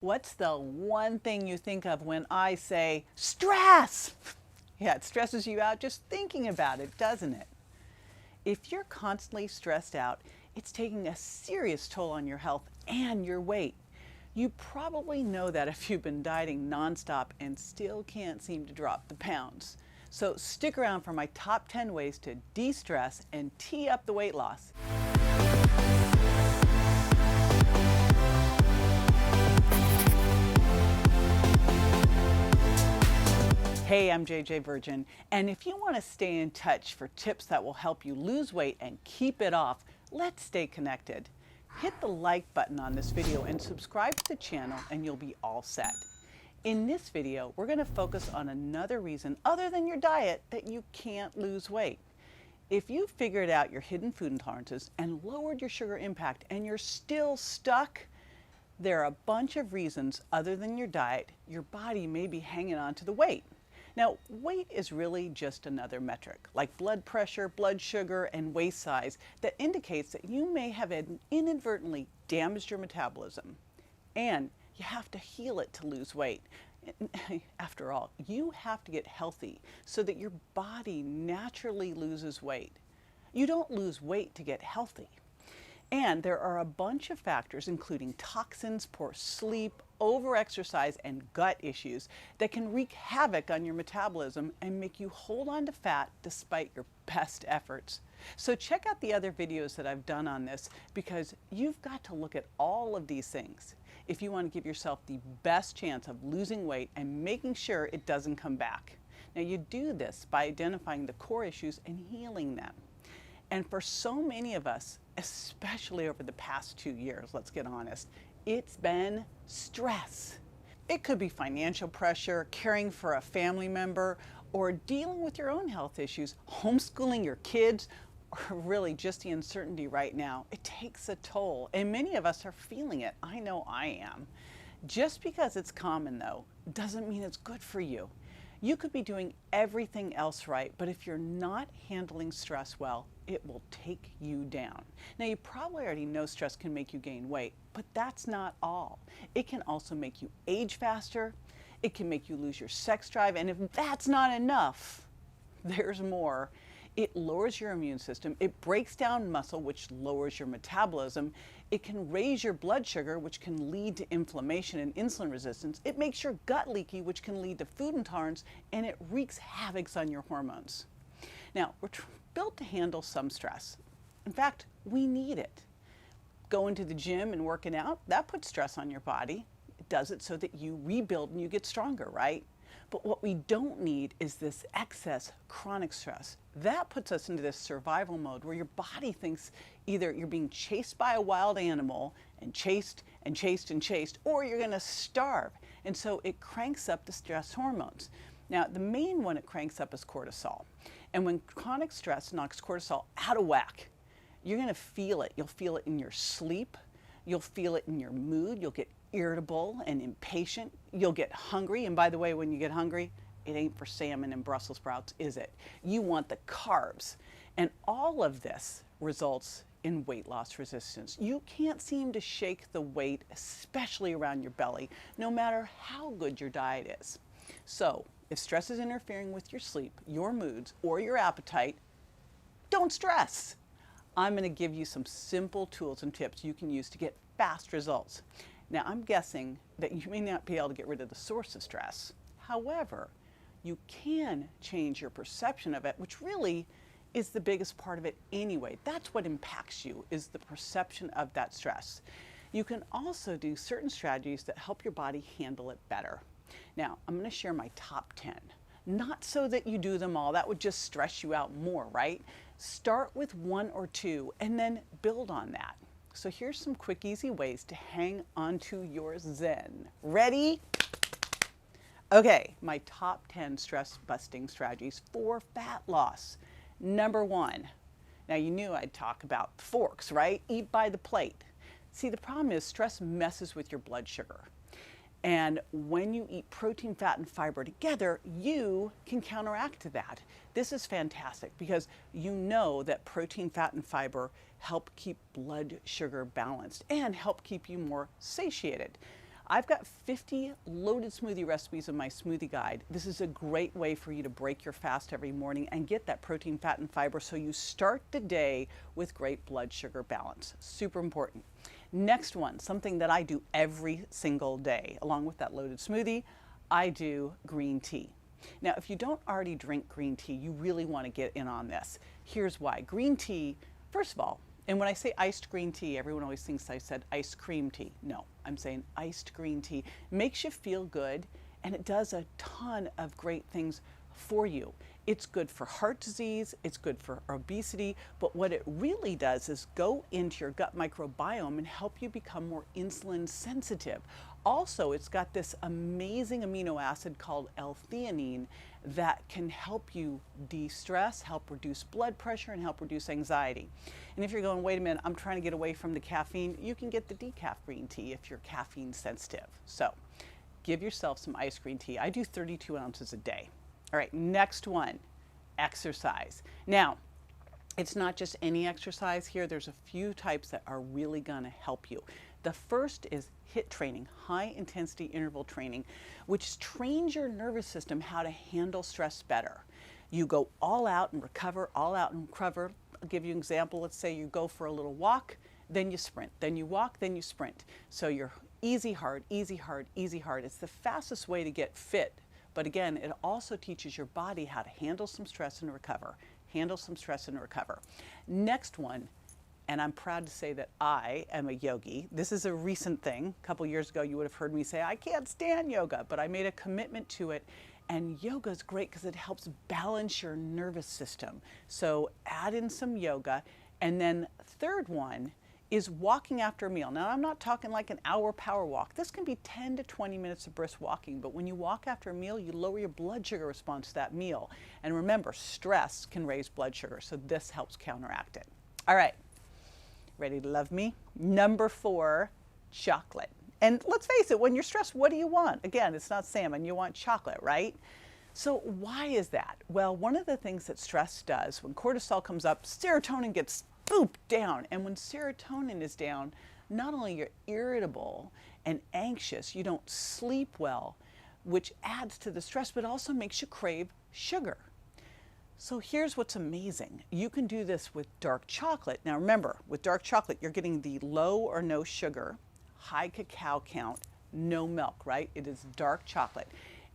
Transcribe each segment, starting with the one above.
What's the one thing you think of when I say stress? Yeah, it stresses you out just thinking about it, doesn't it? If you're constantly stressed out, it's taking a serious toll on your health and your weight. You probably know that if you've been dieting nonstop and still can't seem to drop the pounds. So stick around for my top 10 ways to de-stress and tee up the weight loss. Hey, I'm JJ Virgin, and if you want to stay in touch for tips that will help you lose weight and keep it off, let's stay connected. Hit the like button on this video and subscribe to the channel and you'll be all set. In this video, we're going to focus on another reason other than your diet that you can't lose weight. If you've figured out your hidden food intolerances and lowered your sugar impact and you're still stuck, there are a bunch of reasons other than your diet your body may be hanging on to the weight. Now, weight is really just another metric, like blood pressure, blood sugar, and waist size, that indicates that you may have inadvertently damaged your metabolism. And you have to heal it to lose weight. After all, you have to get healthy so that your body naturally loses weight. You don't lose weight to get healthy. And there are a bunch of factors, including toxins, poor sleep, overexercise, and gut issues that can wreak havoc on your metabolism and make you hold on to fat despite your best efforts. So check out the other videos that I've done on this, because you've got to look at all of these things if you want to give yourself the best chance of losing weight and making sure it doesn't come back. Now, you do this by identifying the core issues and healing them. And for so many of us, especially over the past 2 years, let's get honest, it's been stress. It could be financial pressure, caring for a family member, or dealing with your own health issues, homeschooling your kids, or really just the uncertainty right now. It takes a toll, and many of us are feeling it. I know I am. Just because it's common, though, doesn't mean it's good for you. You could be doing everything else right, but if you're not handling stress well, it will take you down. Now, you probably already know stress can make you gain weight, but that's not all. It can also make you age faster. It can make you lose your sex drive, and if that's not enough, there's more. It lowers your immune system. It breaks down muscle, which lowers your metabolism. It can raise your blood sugar, which can lead to inflammation and insulin resistance. It makes your gut leaky, which can lead to food intolerance, and it wreaks havoc on your hormones. Now, we're built to handle some stress. In fact, we need it. Going to the gym and working out, that puts stress on your body. It does it so that you rebuild and you get stronger, right? But what we don't need is this excess chronic stress. That puts us into this survival mode where your body thinks either you're being chased by a wild animal and chased and chased and chased, or you're going to starve. And so it cranks up the stress hormones. Now, the main one it cranks up is cortisol. And when chronic stress knocks cortisol out of whack, you're going to feel it. You'll feel it in your sleep. You'll feel it in your mood. You'll get irritable and impatient. You'll get hungry. And by the way, when you get hungry, it ain't for salmon and Brussels sprouts, is it? You want the carbs. And all of this results in weight loss resistance. You can't seem to shake the weight, especially around your belly, no matter how good your diet is. So if stress is interfering with your sleep, your moods, or your appetite, don't stress. I'm going to give you some simple tools and tips you can use to get fast results. Now, I'm guessing that you may not be able to get rid of the source of stress. However, you can change your perception of it, which really is the biggest part of it anyway. That's what impacts you, is the perception of that stress. You can also do certain strategies that help your body handle it better. Now, I'm going to share my top 10. Not so that you do them all. That would just stress you out more, right? Start with 1 or 2 and then build on that. So here's some quick, easy ways to hang onto your zen. Ready? Okay, my top 10 stress-busting strategies for fat loss. Number 1. Now, you knew I'd talk about forks, right? Eat by the plate. See, the problem is stress messes with your blood sugar. And when you eat protein, fat, and fiber together, you can counteract that. This is fantastic because you know that protein, fat, and fiber help keep blood sugar balanced and help keep you more satiated. I've got 50 loaded smoothie recipes in my smoothie guide. This is a great way for you to break your fast every morning and get that protein, fat, and fiber so you start the day with great blood sugar balance. Super important. Next one, something that I do every single day, along with that loaded smoothie, I do green tea. Now, if you don't already drink green tea, you really want to get in on this. Here's why. Green tea, first of all, and when I say iced green tea, everyone always thinks I said ice cream tea. No, I'm saying iced green tea. It makes you feel good, and it does a ton of great things for you. It's good for heart disease, it's good for obesity, but what it really does is go into your gut microbiome and help you become more insulin sensitive. Also, it's got this amazing amino acid called L-theanine that can help you de-stress, help reduce blood pressure, and help reduce anxiety. And if you're going, wait a minute, I'm trying to get away from the caffeine, you can get the decaf green tea if you're caffeine sensitive. So give yourself some iced green tea. I do 32 ounces a day. All right, next one, exercise. Now, it's not just any exercise here. There's a few types that are really gonna help you. The first is HIIT training, high intensity interval training, which trains your nervous system how to handle stress better. You go all out and recover, all out and recover. I'll give you an example. Let's say you go for a little walk, then you sprint, then you walk, then you sprint. So you're easy, hard, easy, hard, easy, hard. It's the fastest way to get fit. But again, it also teaches your body how to handle some stress and recover, handle some stress and recover. Next one, and I'm proud to say that I am a yogi. This is a recent thing. A couple years ago, you would have heard me say, I can't stand yoga, but I made a commitment to it. And yoga is great because it helps balance your nervous system. So add in some yoga. And then third one is walking after a meal. Now, I'm not talking like an hour power walk. This can be 10 to 20 minutes of brisk walking, but when you walk after a meal, you lower your blood sugar response to that meal. And remember, stress can raise blood sugar, so this helps counteract it. All right, ready to love me? Number 4, chocolate. And let's face it, when you're stressed, what do you want? Again, it's not salmon, you want chocolate, right? So why is that? Well, one of the things that stress does, when cortisol comes up, serotonin gets boop down. And when serotonin is down, not only you're irritable and anxious, you don't sleep well, which adds to the stress, but also makes you crave sugar. So here's what's amazing. You can do this with dark chocolate. Now remember, with dark chocolate, you're getting the low or no sugar, high cacao count, no milk, right? It is dark chocolate.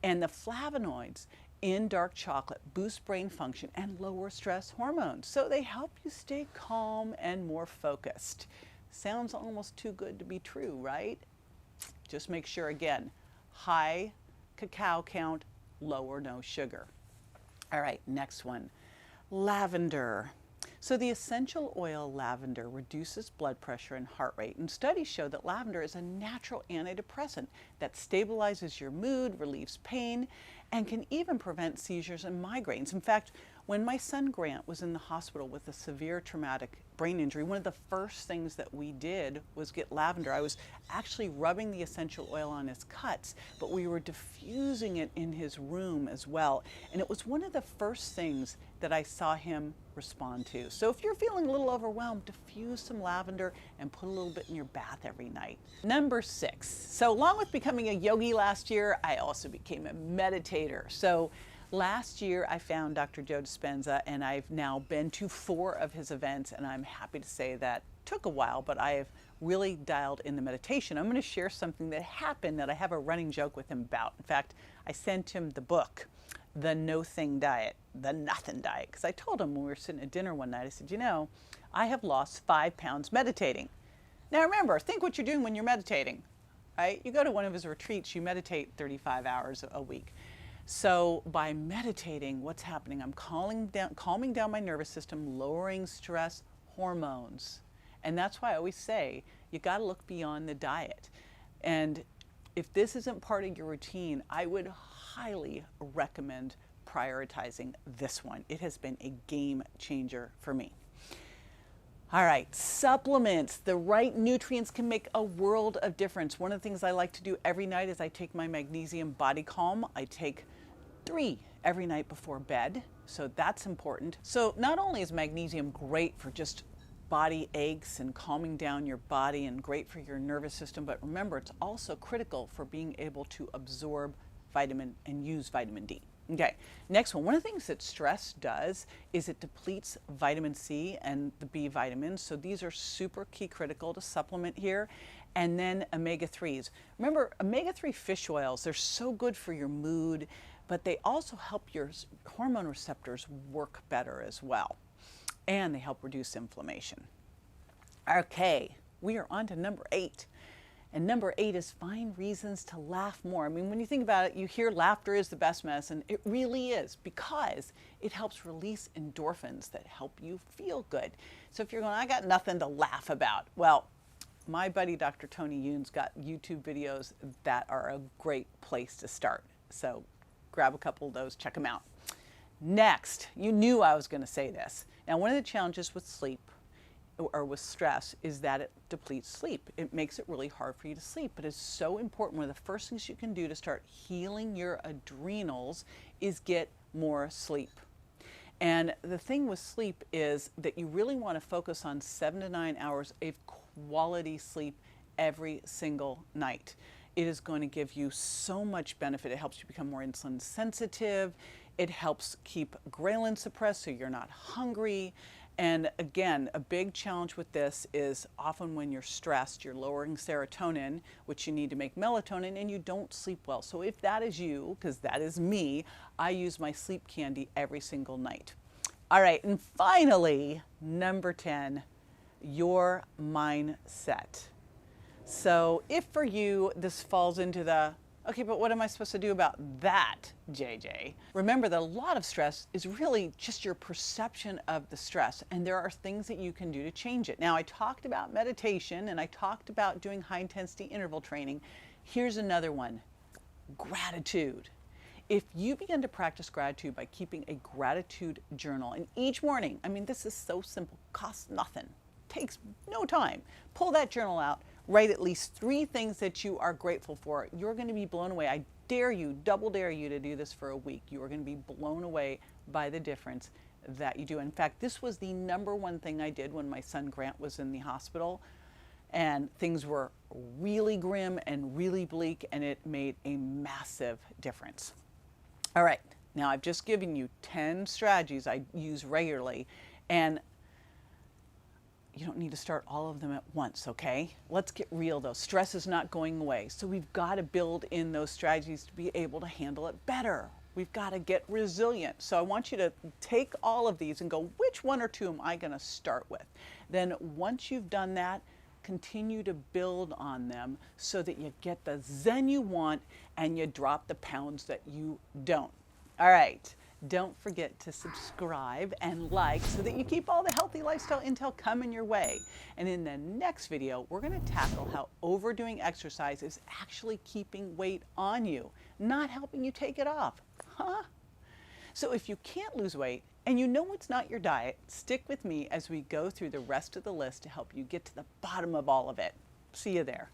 And the flavonoids in dark chocolate boost brain function and lower stress hormones. So they help you stay calm and more focused. Sounds almost too good to be true, right? Just make sure, again, high cacao count, low or no sugar. All right, next one, lavender. So the essential oil lavender reduces blood pressure and heart rate, and studies show that lavender is a natural antidepressant that stabilizes your mood, relieves pain, and can even prevent seizures and migraines. In fact, when my son Grant was in the hospital with a severe traumatic brain injury, one of the first things that we did was get lavender. I was actually rubbing the essential oil on his cuts, but we were diffusing it in his room as well. And it was one of the first things that I saw him respond to. So if you're feeling a little overwhelmed, diffuse some lavender and put a little bit in your bath every night. Number 6. So along with becoming a yogi last year, I also became a meditator. So last year I found Dr. Joe Dispenza, and I've now been to 4 of his events, and I'm happy to say that took a while, but I have really dialed in the meditation. I'm going to share something that happened that I have a running joke with him about. In fact, I sent him the book, The No Thing Diet, The Nothing Diet, because I told him when we were sitting at dinner one night, I said, you know, I have lost 5 pounds meditating. Now remember, think what you're doing when you're meditating, right? You go to one of his retreats, you meditate 35 hours a week. So by meditating, what's happening? I'm calming down my nervous system, lowering stress hormones. And that's why I always say, you got to look beyond the diet. And if this isn't part of your routine, I would highly recommend prioritizing this one. It has been a game changer for me. All right, supplements. The right nutrients can make a world of difference. One of the things I like to do every night is I take my magnesium body calm. I take 3 every night before bed, so that's important. So not only is magnesium great for just body aches and calming down your body, and great for your nervous system. But remember, it's also critical for being able to absorb vitamin and use vitamin D. Okay, next one. One of the things that stress does is it depletes vitamin C and the B vitamins. So these are super key critical to supplement here. And then omega-3s. Remember, omega-3 fish oils, they're so good for your mood, but they also help your hormone receptors work better as well. And they help reduce inflammation. Okay, we are on to number 8. And number 8 is find reasons to laugh more. I mean, when you think about it, you hear laughter is the best medicine. It really is, because it helps release endorphins that help you feel good. So if you're going, I got nothing to laugh about. Well, my buddy Dr. Tony Yoon's got YouTube videos that are a great place to start. So grab a couple of those, check them out. Next, you knew I was going to say this. Now, one of the challenges with sleep or with stress is that it depletes sleep. It makes it really hard for you to sleep, but it's so important. One of the first things you can do to start healing your adrenals is get more sleep. And the thing with sleep is that you really want to focus on 7 to 9 hours of quality sleep every single night. It is going to give you so much benefit. It helps you become more insulin sensitive. It helps keep ghrelin suppressed so you're not hungry. And again, a big challenge with this is often when you're stressed, you're lowering serotonin, which you need to make melatonin, and you don't sleep well. So if that is you, because that is me, I use my sleep candy every single night. All right, and finally, number 10, your mindset. So if for you this falls into the, okay, but what am I supposed to do about that, JJ? Remember that a lot of stress is really just your perception of the stress, and there are things that you can do to change it. Now, I talked about meditation, and I talked about doing high-intensity interval training. Here's another one, gratitude. If you begin to practice gratitude by keeping a gratitude journal, and each morning, I mean, this is so simple, costs nothing, takes no time. Pull that journal out, write at least 3 things that you are grateful for. You're going to be blown away. I dare you, double dare you to do this for a week. You are going to be blown away by the difference that you do. In fact, this was the #1 thing I did when my son Grant was in the hospital, and things were really grim and really bleak, and it made a massive difference. All right, now I've just given you 10 strategies I use regularly, and you don't need to start all of them at once, okay? Let's get real though. Stress is not going away. So we've got to build in those strategies to be able to handle it better. We've got to get resilient. So I want you to take all of these and go, which 1 or 2 am I going to start with? Then once you've done that, continue to build on them so that you get the zen you want and you drop the pounds that you don't. All right. Don't forget to subscribe and like so that you keep all the healthy lifestyle intel coming your way. And in the next video, we're going to tackle how overdoing exercise is actually keeping weight on you, not helping you take it off. Huh? So if you can't lose weight and you know it's not your diet, stick with me as we go through the rest of the list to help you get to the bottom of all of it. See you there.